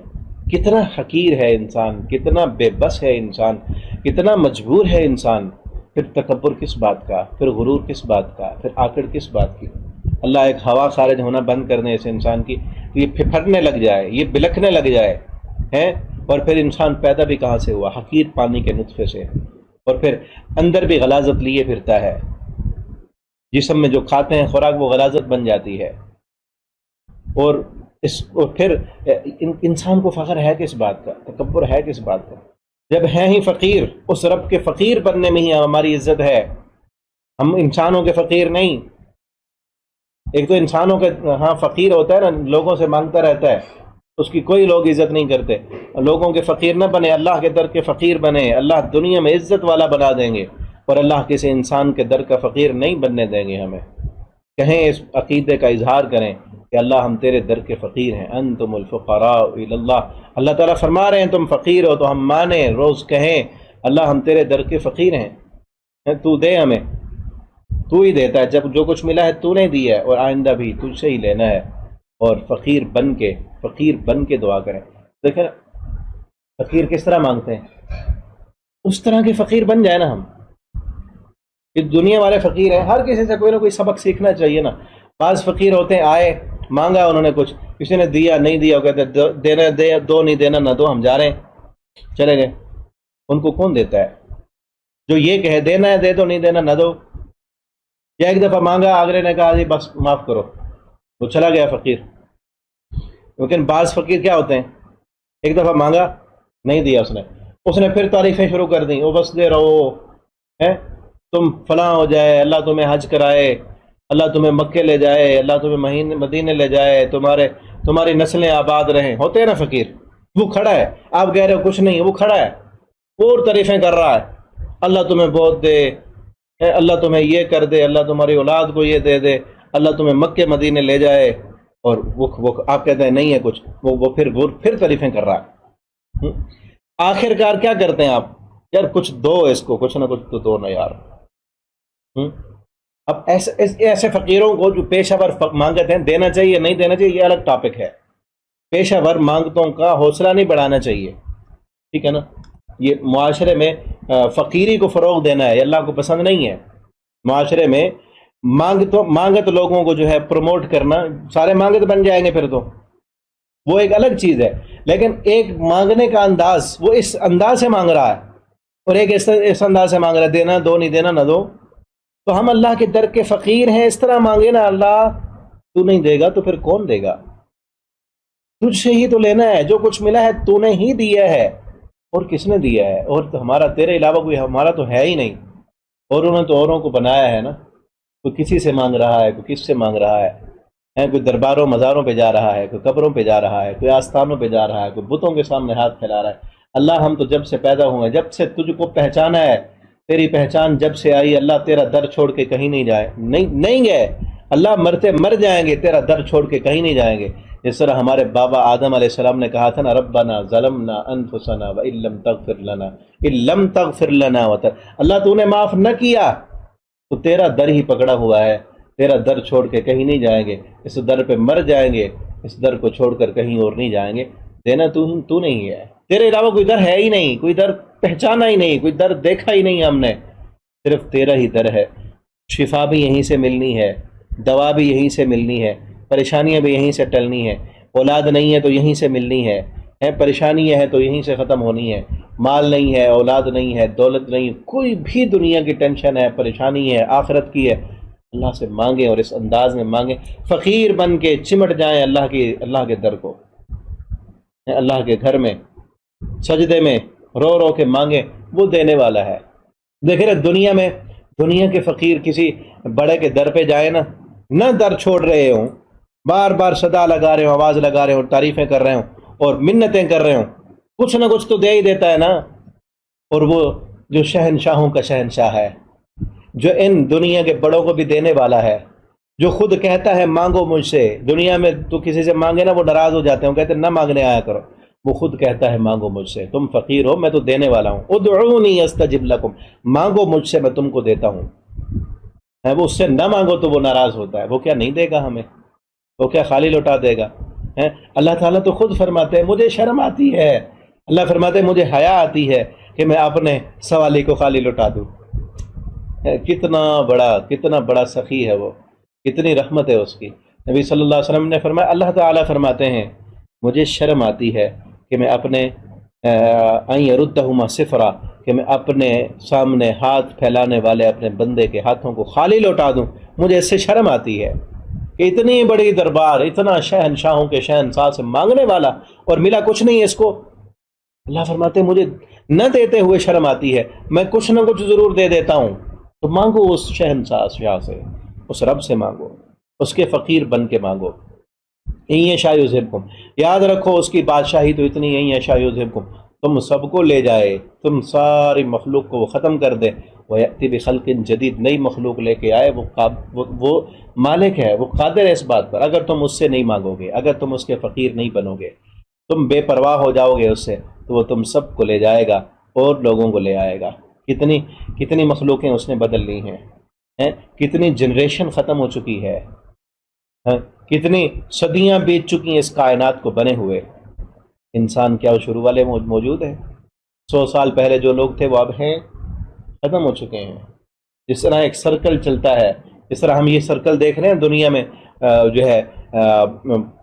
کتنا حقیر ہے انسان، کتنا بے بس ہے انسان، کتنا مجبور ہے انسان، پھر تکبر کس بات کا، پھر غرور کس بات کا، پھر آکڑ کس بات کی۔ اللہ ایک ہوا خارج ہونا بند کر دے اس انسان کی تو یہ پھپھرنے لگ جائے، یہ بلکنے لگ جائے، اور پھر انسان پیدا بھی کہاں سے ہوا؟ حقیر پانی کے نطفے سے، اور پھر اندر بھی غلاظت لیے پھرتا ہے، جسم میں جو کھاتے ہیں خوراک وہ غلاظت بن جاتی ہے، اور پھر انسان کو فخر ہے کس بات کا، تکبر ہے کس بات کا؟ جب ہیں ہی فقیر، اس رب کے فقیر بننے میں ہی ہماری عزت ہے، ہم انسانوں کے فقیر نہیں۔ ایک تو انسانوں کے ہاں فقیر ہوتا ہے نا، لوگوں سے مانگتا رہتا ہے، اس کی کوئی لوگ عزت نہیں کرتے۔ لوگوں کے فقیر نہ بنے، اللہ کے در کے فقیر بنے، اللہ دنیا میں عزت والا بنا دیں گے، اور اللہ کسی انسان کے در کا فقیر نہیں بننے دیں گے ہمیں۔ کہیں اس عقیدے کا اظہار کریں کہ اللہ ہم تیرے در کے فقیر ہیں، انتم الفقراء الی اللہ۔ اللہ تعالیٰ فرما رہے ہیں تم فقیر ہو تو ہم مانیں، روز کہیں اللہ ہم تیرے در کے فقیر ہیں، تو دے ہمیں، تو ہی دیتا ہے، جب جو کچھ ملا ہے تو نے دیا ہے، اور آئندہ بھی تجھ سے ہی لینا ہے۔ اور فقیر بن کے دعا کریں۔ دیکھیں فقیر کس طرح مانگتے ہیں، اس طرح کے فقیر بن جائے نا ہم۔ اس دنیا والے فقیر ہیں، ہر کسی سے کوئی نہ کوئی سبق سیکھنا چاہیے نا۔ بعض فقیر ہوتے ہیں، آئے مانگا انہوں نے کچھ، کسی نے دیا نہیں دیا، وہ کہتے ہیں دینا دے دو، نہیں دینا نہ دو، ہم جا رہے ہیں، چلے گئے۔ ان کو کون دیتا ہے؟ جو یہ کہے دینا ہے دے دو، نہیں دینا نہ دو۔ یا ایک دفعہ مانگا، اگلے نے کہا جی بس معاف کرو، وہ چلا گیا فقیر۔ لیکن بعض فقیر کیا ہوتے ہیں، ایک دفعہ مانگا نہیں دیا اس نے پھر تعریفیں شروع کر دیں، وہ بس دے رہو ہے، تم فلاں ہو جائے، اللہ تمہیں حج کرائے، اللہ تمہیں مکے لے جائے، اللہ تمہیں مدینے لے جائے، تمہاری نسلیں آباد رہیں۔ ہوتے ہیں نا فقیر، وہ کھڑا ہے، آپ کہہ رہے ہو کچھ نہیں، وہ کھڑا ہے اور تعریفیں کر رہا ہے، اللہ تمہیں بہت دے، اللہ تمہیں یہ کر دے، اللہ تمہاری اولاد کو یہ دے دے، اللہ تمہیں مکے مدینے لے جائے، اور وہ آپ کہتے ہیں نہیں ہے کچھ، وہ پھر تعریفیں کر رہا ہے۔ آخر کار کیا کرتے ہیں آپ؟ یار کچھ دو اس کو، کچھ نہ کچھ تو دو نا یار۔ اب ایسے فقیروں کو جو پیشہ ور مانگتے ہیں، دینا چاہیے نہیں دینا چاہیے یہ الگ ٹاپک ہے۔ پیشہ ور مانگتوں کا حوصلہ نہیں بڑھانا چاہیے، ٹھیک ہے نا۔ یہ معاشرے میں فقیری کو فروغ دینا ہے، یہ اللہ کو پسند نہیں ہے۔ معاشرے میں مانگت لوگوں کو جو ہے پروموٹ کرنا، سارے مانگت بن جائیں گے پھر تو، وہ ایک الگ چیز ہے۔ لیکن ایک مانگنے کا انداز، وہ اس انداز سے مانگ رہا ہے، اور ایک اس انداز سے مانگ رہا ہے دینا دو، نہیں دینا نہ دو۔ تو ہم اللہ کے در کے فقیر ہیں، اس طرح مانگے نا، اللہ تو نہیں دے گا تو پھر کون دے گا؟ تجھ سے ہی تو لینا ہے، جو کچھ ملا ہے تو نے ہی دیا ہے، اور کس نے دیا ہے؟ اور تو ہمارا تیرے علاوہ کوئی ہمارا تو ہے ہی نہیں، اوروں نے تو اوروں کو بنایا ہے نا۔ کوئی کسی سے مانگ رہا ہے، کوئی کس سے مانگ رہا ہے، کوئی درباروں مزاروں پہ جا رہا ہے، کوئی قبروں پہ جا رہا ہے، کوئی آستانوں پہ جا رہا ہے، کوئی بتوں کے سامنے ہاتھ پھیلا رہا ہے۔ اللہ ہم تو جب سے پیدا ہوئے، جب سے تجھ کو پہچانا ہے، تیری پہچان جب سے آئی، اللہ تیرا در چھوڑ کے کہیں نہیں جائے، نہیں گئے اللہ، مرتے مر جائیں گے، تیرا در چھوڑ کے کہیں نہیں جائیں گے۔ جس طرح ہمارے بابا آدم علیہ السلام نے کہا تھا نا، ربنا ظلمنا انفسنا وان لم تغفر لنا اللہ تو نے معاف نہ کیا تو تیرا در ہی پکڑا ہوا ہے، تیرا در چھوڑ کے کہیں نہیں جائیں گے، اس در پہ مر جائیں گے، اس در کو چھوڑ کر کہیں اور نہیں جائیں گے۔ دینا تو نہیں ہے، تیرے علاوہ کوئی در ہے ہی نہیں، کوئی در پہچانا ہی نہیں، کوئی در دیکھا ہی نہیں ہم نے، صرف تیرا ہی در ہے۔ شفا بھی یہیں سے ملنی ہے، دوا بھی یہیں سے ملنی ہے، پریشانیاں بھی یہیں سے ٹلنی ہے، اولاد نہیں ہے تو یہیں سے ملنی ہے، پریشانی ہے تو یہیں سے ختم ہونی ہے، مال نہیں ہے، اولاد نہیں ہے، دولت نہیں، کوئی بھی دنیا کی ٹینشن ہے، پریشانی ہے، آخرت کی ہے، اللہ سے مانگیں، اور اس انداز میں مانگیں، فقیر بن کے چمٹ جائیں اللہ کے در کو، اللہ کے گھر میں سجدے میں رو رو کے مانگیں، وہ دینے والا ہے۔ دیکھیں دنیا کے فقیر کسی بڑے کے در پہ جائیں نا، نہ در چھوڑ رہے ہوں، بار بار صدا لگا رہے ہوں، آواز لگا رہے ہوں، تعریفیں کر رہے ہوں اور منتیں کر رہے ہوں، کچھ نہ کچھ تو دے ہی دیتا ہے نا۔ اور وہ جو شہنشاہوں کا شہنشاہ ہے، جو ان دنیا کے بڑوں کو بھی دینے والا ہے، جو خود کہتا ہے مانگو مجھ سے۔ دنیا میں تو کسی سے مانگے نا وہ ناراض ہو جاتے ہیں، کہتے ہیں نہ مانگنے آیا کرو، وہ خود کہتا ہے مانگو مجھ سے، تم فقیر ہو میں تو دینے والا ہوں، ادعونی استجب لکم، مانگو مجھ سے میں تم کو دیتا ہوں۔ وہ اس سے نہ مانگو تو وہ ناراض ہوتا ہے، وہ کیا نہیں دے گا ہمیں، وہ کیا خالی لوٹا دے گا؟ اللہ تعالیٰ تو خود فرماتے ہیں مجھے شرم آتی ہے، اللہ فرماتے ہیں مجھے حیا آتی ہے کہ میں اپنے سوالی کو خالی لوٹا دوں۔ کتنا بڑا سخی ہے وہ، کتنی رحمت ہے اس کی۔ نبی صلی اللہ علیہ وسلم نے فرمایا، اللہ تعالیٰ فرماتے ہیں مجھے شرم آتی ہے کہ میں اپنے صفرا، کہ میں اپنے سامنے ہاتھ پھیلانے والے اپنے بندے کے ہاتھوں کو خالی لوٹا دوں، مجھے اس سے شرم آتی ہے۔ کہ اتنی بڑی دربار، اتنا شہنشاہوں کے شہنشاہ سے مانگنے والا اور ملا کچھ نہیں ہے اس کو۔ اللہ فرماتے ہیں مجھے نہ دیتے ہوئے شرم آتی ہے، میں کچھ نہ کچھ ضرور دے دیتا ہوں۔ تو مانگو اس شہنشاہ شاہ سے، اس رب سے مانگو، اس کے فقیر بن کے مانگو۔ یہی ہے شاہ یذہبکم، یاد رکھو اس کی بادشاہی تو اتنی یہی ہے شاہ یذہبکم، تم سب کو لے جائے، تم ساری مخلوق کو وہ ختم کر دے، وَيَأْتِ بِخَلْقٍ جدید، نئی مخلوق لے کے آئے، وہ مالک ہے، وہ قادر ہے اس بات پر۔ اگر تم اس سے نہیں مانگو گے، اگر تم اس کے فقیر نہیں بنو گے، تم بے پرواہ ہو جاؤ گے اس سے، تو وہ تم سب کو لے جائے گا اور لوگوں کو لے آئے گا۔ کتنی مخلوقیں اس نے بدل لی ہیں، کتنی جنریشن ختم ہو چکی ہے، کتنی صدیاں بیت چکی ہیں اس کائنات کو بنے ہوئے۔ انسان کیا وہ شروع والے موجود ہیں؟ 100 سال پہلے جو لوگ تھے وہ اب ہیں، ختم ہو چکے ہیں۔ جس طرح ایک سرکل چلتا ہے، جس طرح ہم یہ سرکل دیکھ رہے ہیں دنیا میں، جو ہے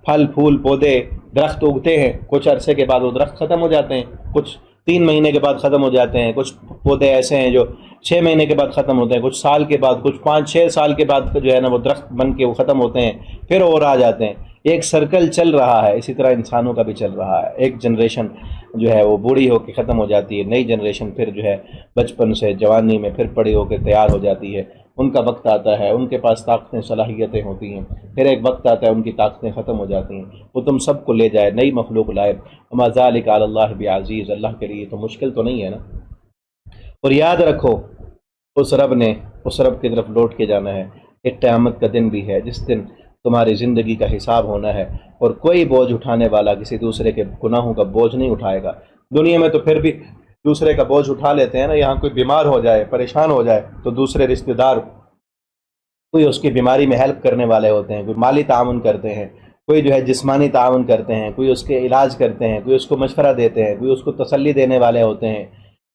پھل پھول پودے درخت اگتے ہیں، کچھ عرصے کے بعد وہ درخت ختم ہو جاتے ہیں، کچھ 3 مہینے کے بعد ختم ہو جاتے ہیں، کچھ پودے ایسے ہیں جو 6 مہینے کے بعد ختم ہوتے ہیں، کچھ سال کے بعد، کچھ 5-6 سال کے بعد جو ہے نا وہ درخت بن کے وہ ختم ہوتے ہیں، پھر اور آ جاتے ہیں۔ ایک سرکل چل رہا ہے، اسی طرح انسانوں کا بھی چل رہا ہے۔ ایک جنریشن جو ہے وہ بوڑھی ہو کے ختم ہو جاتی ہے، نئی جنریشن پھر جو ہے بچپن سے جوانی میں پھر بڑی ہو کے تیار ہو جاتی ہے۔ ان کا وقت آتا ہے، ان کے پاس طاقتیں صلاحیتیں ہوتی ہیں، پھر ایک وقت آتا ہے ان کی طاقتیں ختم ہو جاتی ہیں، وہ تم سب کو لے جائے، نئی مخلوق لائے۔ وما ذلک علی اللہ بعزیز، اللہ کے لیے تو مشکل تو نہیں ہے نا۔ اور یاد رکھو اس رب کی طرف لوٹ کے جانا ہے۔ ایک قیامت کا دن بھی ہے جس دن تمہاری زندگی کا حساب ہونا ہے، اور کوئی بوجھ اٹھانے والا کسی دوسرے کے گناہوں کا بوجھ نہیں اٹھائے گا۔ دنیا میں تو پھر بھی دوسرے کا بوجھ اٹھا لیتے ہیں نا، یہاں کوئی بیمار ہو جائے، پریشان ہو جائے تو دوسرے رشتہ دار کوئی اس کی بیماری میں ہیلپ کرنے والے ہوتے ہیں، کوئی مالی تعاون کرتے ہیں، کوئی جو ہے جسمانی تعاون کرتے ہیں، کوئی اس کے علاج کرتے ہیں، کوئی اس کو مشورہ دیتے ہیں، کوئی اس کو تسلی دینے والے ہوتے ہیں،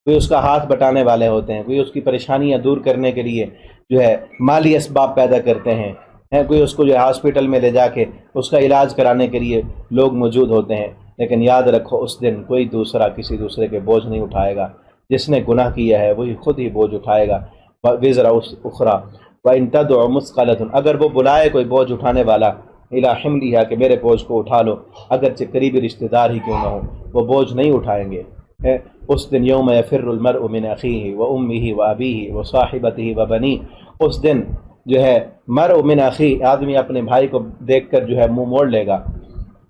کوئی اس کا ہاتھ بٹانے والے ہوتے ہیں، کوئی اس کی پریشانیاں دور کرنے کے لیے جو ہے مالی اسباب پیدا کرتے ہیں، کوئی اس کو جو ہے ہاسپٹل میں لے جا کے اس کا علاج کرانے کے لیے لوگ موجود ہوتے ہیں۔ لیکن یاد رکھو اس دن کوئی دوسرا کسی دوسرے کے بوجھ نہیں اٹھائے گا۔ جس نے گناہ کیا ہے وہی خود ہی بوجھ اٹھائے گا۔ وزر اخرى وان تدع مثقلۃ، اگر وہ بلائے کوئی بوجھ اٹھانے والا، الی حملها کہ میرے بوجھ کو اٹھا لو، اگرچہ قریبی رشتہ دار ہی کیوں نہ ہو، وہ بوجھ نہیں اٹھائیں گے۔ اس دن یوم یفر المرء من اخیہ وامہ وابیہ وصاحبتہ وبنیہ، اس دن جو ہے مرء من اخی، آدمی اپنے بھائی کو دیکھ کر جو ہے منہ موڑ لے گا،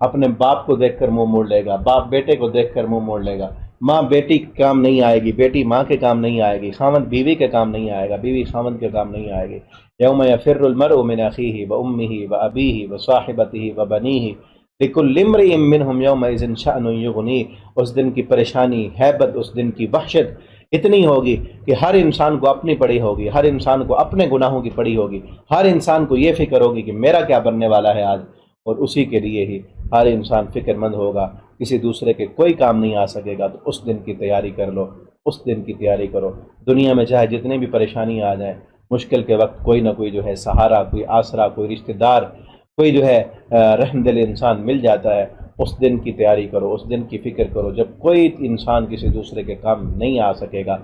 اپنے باپ کو دیکھ کر منہ موڑ لے گا، باپ بیٹے کو دیکھ کر منہ موڑ لے گا، ماں بیٹی کے کام نہیں آئے گی، بیٹی ماں کے کام نہیں آئے گی، خاوند بیوی کے کام نہیں آئے گا، بیوی خاوند کے کام نہیں آئے گی۔ یوم یفر المرء من اخیہ وامہ وابیہ وصاحبتہ وبنیہ لکل امرئ منہم یومئذ شأن یغنیہ، اس دن کی پریشانی، ہیبت، اس دن کی وحشت اتنی ہوگی کہ ہر انسان کو اپنی پڑی ہوگی، ہر انسان کو اپنے گناہوں کی پڑی ہوگی، ہر انسان کو یہ فکر ہوگی کہ میرا کیا بننے والا ہے آج، اور اسی کے لیے ہی ہر انسان فکر مند ہوگا، کسی دوسرے کے کوئی کام نہیں آ سکے گا۔ تو اس دن کی تیاری کر لو، اس دن کی تیاری کرو۔ دنیا میں چاہے جتنے بھی پریشانی آ جائیں، مشکل کے وقت کوئی نہ کوئی جو ہے سہارا، کوئی آسرا، کوئی رشتہ دار، کوئی جو ہے رحم دل انسان مل جاتا ہے۔ اس دن کی تیاری کرو، اس دن کی فکر کرو جب کوئی انسان کسی دوسرے کے کام نہیں آ سکے گا۔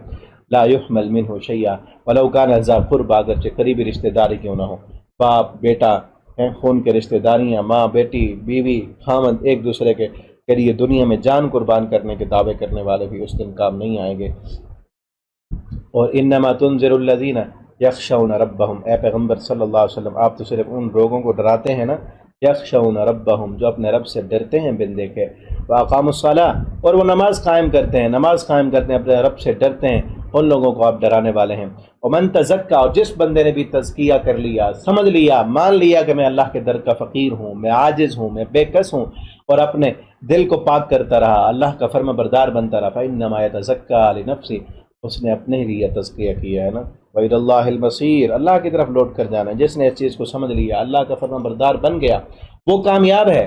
لا يحمل منہ شیئا ولو کان ذا قربى، اگرچہ قریبی رشتہ داری کیوں نہ ہو، باپ بیٹا، خون کے رشتہ داریاں، ماں بیٹی، بیوی خاوند، ایک دوسرے کے لیے دنیا میں جان قربان کرنے کے دعوے کرنے والے بھی اس دن کام نہیں آئیں گے۔ اور انما تنذر الذین یخشون ربہم، اے پیغمبر صلی اللہ علیہ وسلم آپ تو صرف ان لوگوں کو ڈراتے ہیں نا، یخشون ربہم جو اپنے رب سے ڈرتے ہیں بن دیکھے، واقاموا الصلاۃ اور وہ نماز قائم کرتے ہیں، نماز قائم کرتے ہیں، اپنے رب سے ڈرتے ہیں، ان لوگوں کو آپ ڈرانے والے ہیں۔ ومن تزکا، اور جس بندے نے بھی تزکیہ کر لیا، سمجھ لیا، مان لیا کہ میں اللہ کے در کا فقیر ہوں، میں عاجز ہوں، میں بے کس ہوں، اور اپنے دل کو پاک کرتا رہا، اللہ کا فرما بردار بنتا رہا، فإنما يتزکا لنفسہ، اس نے اپنے لیے تزکیہ کیا ہے نا۔ وإلی اللہ المصیر، اللہ کی طرف لوٹ کر جانا ہے۔ جس نے اس چیز کو سمجھ لیا، اللہ کا فرما بردار بن گیا، وہ کامیاب ہے،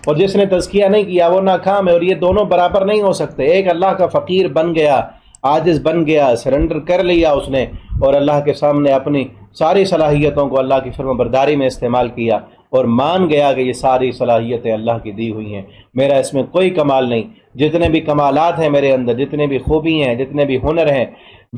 اور جس نے تزکیہ نہیں کیا وہ ناکام ہے۔ اور یہ دونوں برابر نہیں ہو سکتے۔ ایک اللہ کا فقیر بن گیا، عاجز بن گیا، سرنڈر کر لیا اس نے، اور اللہ کے سامنے اپنی ساری صلاحیتوں کو اللہ کی فرما برداری میں استعمال کیا، اور مان گیا کہ یہ ساری صلاحیتیں اللہ کی دی ہوئی ہیں، میرا اس میں کوئی کمال نہیں، جتنے بھی کمالات ہیں میرے اندر، جتنے بھی خوبی ہیں، جتنے بھی ہنر ہیں،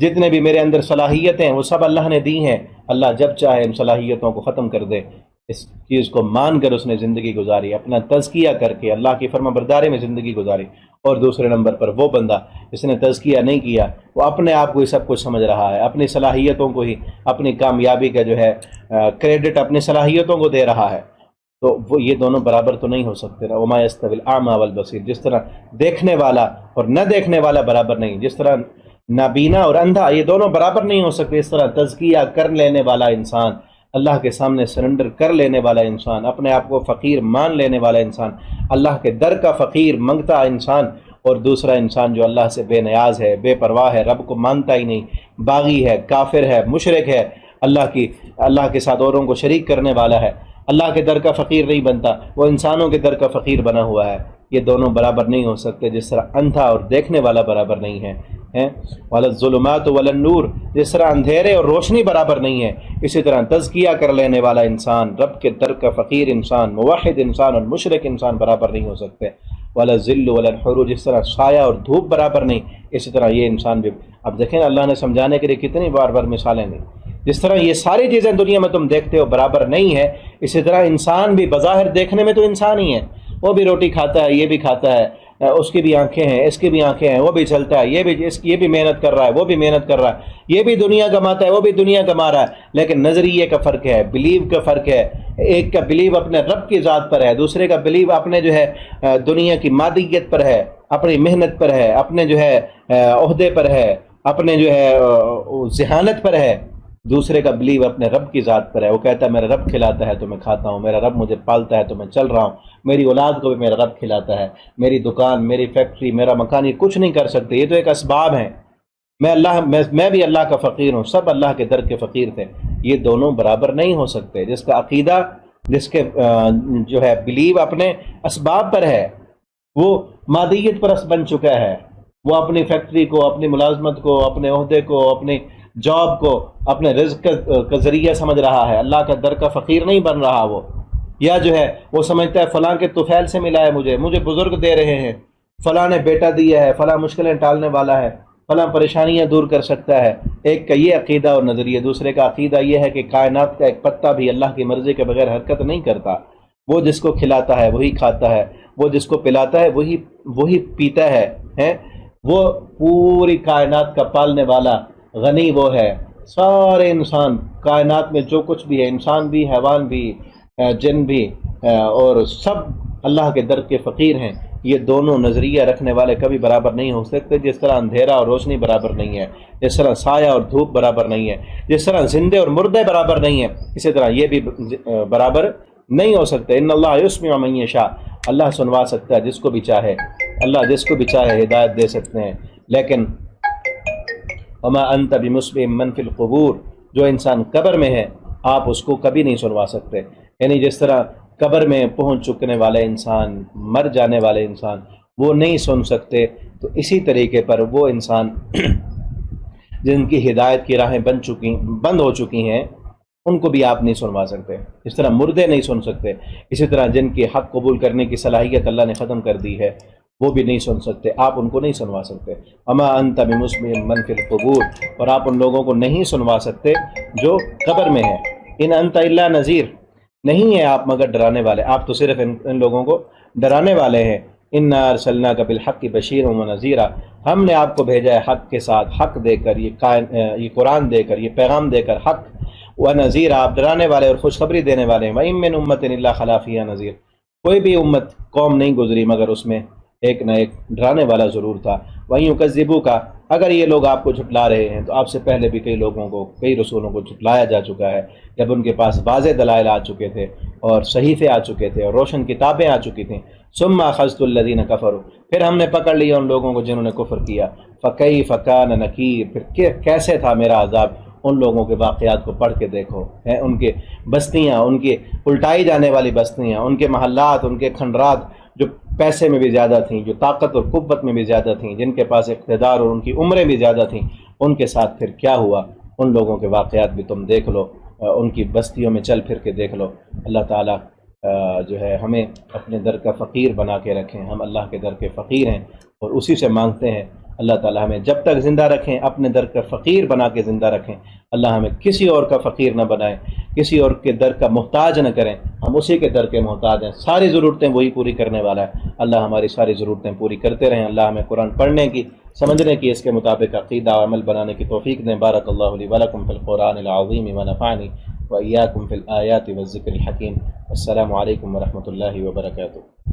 جتنے بھی میرے اندر صلاحیتیں ہیں، وہ سب اللہ نے دی ہیں۔ اللہ جب چاہے ان صلاحیتوں کو ختم کر دے، اس چیز کو مان کر اس نے زندگی گزاری، اپنا تزکیہ کر کے اللہ کی فرما برداری میں زندگی گزاری۔ اور دوسرے نمبر پر وہ بندہ جس نے تزکیہ نہیں کیا، وہ اپنے آپ کو ہی سب کچھ سمجھ رہا ہے، اپنی صلاحیتوں کو ہی، اپنی کامیابی کا جو ہے کریڈٹ اپنی صلاحیتوں کو دے رہا ہے، تو وہ یہ دونوں برابر تو نہیں ہو سکتے نا۔ وما یستوی الاعمی والبصیر، جس طرح دیکھنے والا اور نہ دیکھنے والا برابر نہیں، جس طرح نابینا اور اندھا یہ دونوں برابر نہیں ہو سکتے، اس طرح تزکیہ کر لینے والا انسان، اللہ کے سامنے سرنڈر کر لینے والا انسان، اپنے آپ کو فقیر مان لینے والا انسان، اللہ کے در کا فقیر منگتا انسان، اور دوسرا انسان جو اللہ سے بے نیاز ہے، بے پرواہ ہے، رب کو مانتا ہی نہیں، باغی ہے، کافر ہے، مشرک ہے، اللہ کے ساتھ اوروں کو شریک کرنے والا ہے، اللہ کے در کا فقیر نہیں بنتا، وہ انسانوں کے در کا فقیر بنا ہوا ہے۔ یہ دونوں برابر نہیں ہو سکتے، جس طرح اندھا اور دیکھنے والا برابر نہیں ہے، وَلَا الظُّلُمَاتُ وَلَا النُّورُ، جس طرح اندھیرے اور روشنی برابر نہیں ہے، اسی طرح تزکیہ کر لینے والا انسان، رب کے در کا فقیر انسان، موحد انسان اور مشرک انسان برابر نہیں ہو سکتے۔ وَلَا الظِّلُّ وَلَا الْحُرُورُ، جس طرح سایہ اور دھوپ برابر نہیں، اسی طرح یہ انسان بھی۔ اب دیکھیں اللہ نے سمجھانے کے لیے کتنی بار بار مثالیں دی۔ جس طرح یہ ساری چیزیں دنیا میں تم دیکھتے ہو برابر نہیں ہے، اسی طرح انسان بھی بظاہر دیکھنے میں تو انسان ہی ہے، وہ بھی روٹی کھاتا ہے، یہ بھی کھاتا ہے، اس کی بھی آنکھیں ہیں، اس کی بھی آنکھیں ہیں، وہ بھی چلتا ہے، یہ بھی محنت کر رہا ہے، وہ بھی محنت کر رہا ہے، یہ بھی دنیا کماتا ہے، وہ بھی دنیا کما رہا ہے، لیکن نظریے کا فرق ہے، بلیو کا فرق ہے۔ ایک کا بلیو اپنے رب کی ذات پر ہے، دوسرے کا بلیو اپنے جو ہے دنیا کی مادیت پر ہے، اپنی محنت پر ہے، اپنے جو ہے عہدے پر ہے، اپنے جو ہے ذہانت پر ہے۔ دوسرے کا بلیو اپنے رب کی ذات پر ہے، وہ کہتا ہے میرا رب کھلاتا ہے تو میں کھاتا ہوں، میرا رب مجھے پالتا ہے تو میں چل رہا ہوں، میری اولاد کو بھی میرا رب کھلاتا ہے، میری دکان، میری فیکٹری، میرا مکان یہ کچھ نہیں کر سکتے، یہ تو ایک اسباب ہیں، میں بھی اللہ کا فقیر ہوں، سب اللہ کے در کے فقیر تھے۔ یہ دونوں برابر نہیں ہو سکتے۔ جس کا عقیدہ، جس کے جو ہے بلیو اپنے اسباب پر ہے، وہ مادیت پرست بن چکا ہے، وہ اپنی فیکٹری کو، اپنی ملازمت کو، اپنے عہدے کو، اپنی جاب کو اپنے رزق کا ذریعہ سمجھ رہا ہے، اللہ کا در کا فقیر نہیں بن رہا وہ۔ یا جو ہے وہ سمجھتا ہے فلاں کے طفیل سے ملا ہے، مجھے بزرگ دے رہے ہیں، فلاں نے بیٹا دیا ہے، فلاں مشکلیں ٹالنے والا ہے، فلاں پریشانیاں دور کر سکتا ہے۔ ایک کا یہ عقیدہ اور نظریہ، دوسرے کا عقیدہ یہ ہے کہ کائنات کا ایک پتا بھی اللہ کی مرضی کے بغیر حرکت نہیں کرتا، وہ جس کو کھلاتا ہے وہی کھاتا ہے، وہ جس کو پلاتا ہے وہی پیتا ہے، وہ پوری کائنات کا پالنے والا غنی وہ ہے۔ سارے انسان، کائنات میں جو کچھ بھی ہے، انسان بھی، حیوان بھی، جن بھی، اور سب اللہ کے در کے فقیر ہیں۔ یہ دونوں نظریہ رکھنے والے کبھی برابر نہیں ہو سکتے۔ جس طرح اندھیرا اور روشنی برابر نہیں ہے، جس طرح سایہ اور دھوپ برابر نہیں ہے، جس طرح زندے اور مردے برابر نہیں ہیں، اسی طرح یہ بھی برابر نہیں ہو سکتے۔ ان اللہ یسمع من یشاء، اللہ سنوا سکتا ہے جس کو بھی چاہے، اللہ جس کو بھی چاہے ہدایت دے سکتے ہیں، لیکن وما انت بمسمع من فی القبور، جو انسان قبر میں ہے آپ اس کو کبھی نہیں سنوا سکتے۔ یعنی جس طرح قبر میں پہنچ چکنے والے انسان، مر جانے والے انسان وہ نہیں سن سکتے، تو اسی طریقے پر وہ انسان جن کی ہدایت کی راہیں بند ہو چکی ہیں ان کو بھی آپ نہیں سنوا سکتے۔ اس طرح مردے نہیں سن سکتے، اسی طرح جن کی حق قبول کرنے کی صلاحیت اللہ نے ختم کر دی ہے وہ بھی نہیں سن سکتے، آپ ان کو نہیں سنوا سکتے۔ اما انت بمسمع من فی القبور، اور آپ ان لوگوں کو نہیں سنوا سکتے جو قبر میں ہیں۔ ان انت الا نذیر، نہیں ہے آپ مگر ڈرانے والے، آپ تو صرف ان لوگوں کو ڈرانے والے ہیں۔ انا ارسلناک بالحق بشیرا ونذیرا، ہم نے آپ کو بھیجا ہے حق کے ساتھ، حق دے کر، یہ قرآن دے کر، یہ پیغام دے کر، حق ونذیرا، آپ ڈرانے والے اور خوشخبری دینے والے ہیں۔ وَإِن مِّنْ أُمَّةٍ إِلَّا خَلَا فِيهَا نَذِيرٌ، کوئی بھی امت، قوم نہیں گزری مگر اس میں ایک نہ ایک ڈرانے والا ضرور تھا۔ وہیں یکذبوک، اگر یہ لوگ آپ کو جھٹلا رہے ہیں تو آپ سے پہلے بھی کئی لوگوں کو، کئی رسولوں کو جھٹلایا جا چکا ہے، جب ان کے پاس واضح دلائل آ چکے تھے اور صحیفے آ چکے تھے اور روشن کتابیں آ چکی تھیں۔ ثم اخذت الذین کفروا، پھر ہم نے پکڑ لیا ان لوگوں کو جنہوں نے کفر کیا۔ فکیف کان نکیر، پھر کیسے تھا میرا عذاب۔ ان لوگوں کے واقعات کو پڑھ کے دیکھو، ان کے بستیاں، ان کی الٹائی جانے والی بستیاں، ان کے محلات، ان کے کھنڈرات جو پیسے میں بھی زیادہ تھیں، جو طاقت اور قوت میں بھی زیادہ تھیں، جن کے پاس اقتدار اور ان کی عمریں بھی زیادہ تھیں، ان کے ساتھ پھر کیا ہوا۔ ان لوگوں کے واقعات بھی تم دیکھ لو، ان کی بستیوں میں چل پھر کے دیکھ لو۔ اللہ تعالیٰ جو ہے ہمیں اپنے در کا فقیر بنا کے رکھیں، ہم اللہ کے در کے فقیر ہیں اور اسی سے مانگتے ہیں۔ اللہ تعالیٰ ہمیں جب تک زندہ رکھیں اپنے در کا فقیر بنا کے زندہ رکھیں، اللہ ہمیں کسی اور کا فقیر نہ بنائے۔ کسی اور کے در کا محتاج نہ کریں، ہم اسی کے در کے محتاج ہیں، ساری ضرورتیں وہی پوری کرنے والا ہے۔ اللہ ہماری ساری ضرورتیں پوری کرتے رہیں، اللہ ہمیں قرآن پڑھنے کی، سمجھنے کی، اس کے مطابق عقیدہ و عمل بنانے کی توفیق دیں۔ بارک اللہ لی ولکم فی القرآن العظیم ونفعنی وإیاکم فی الآیات والذکر الحکیم۔ السلام علیکم ورحمۃ اللہ وبرکاتہ۔